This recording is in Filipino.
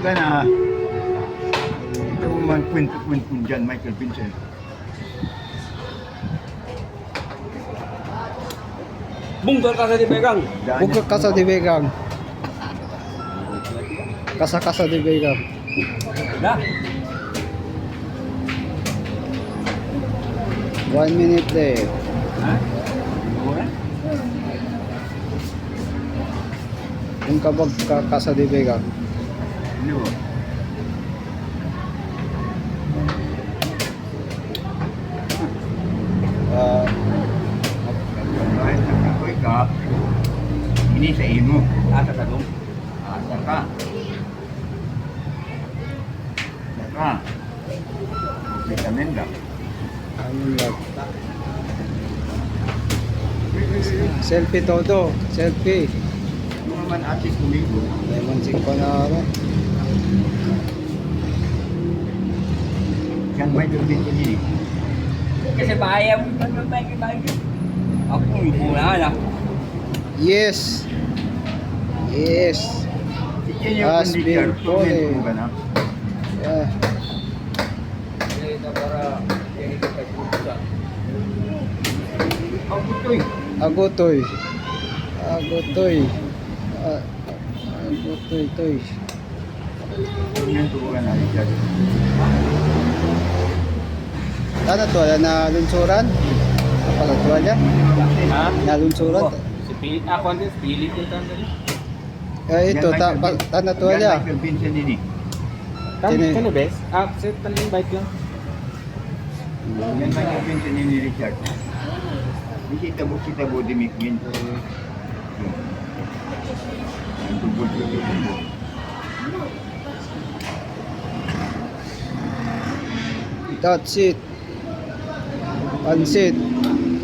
ka na. Ito man kwento-kwento dyan, Michael Vincent. Bungkal Casa de Begang. Buka Casa de Begang. Casa de Begang. Dah. 1 minute left. Ha? Oras? Yung kabag ka Casa de Begang. Ano? Kahit nagkakoy ka, ini sa imo. Asa ka dong? Asa ka. Asa ka. Okay ka nenda. Ano lang. Selfie todo. Selfie. Ano naman ate kumigo? Lemon 5 na ako. Yan Michael Vincent ini. Kasi bahaya mo pa ng bagi-bagi. Ako muna na. Yes. Yes. Sige niyo Has kung been Richard, comment fully. mo ba na? Yeah. Ang butoy. Agotoy. Agotoy. Agotoy toy. Comment mo ba na Richard? Tana to na lunsuran. Pala to niya. Ha? Na lunsuran. Si Pili, ako ang Pili ko tanda. Ito tana to Yan niya. Michael Vincent ini. Sino? Kano bes? Set talang bike lang. Yan Michael Vincent ini Richard. Kita bo dimikmin. Ang tubod ko dito. That's it. Pansit.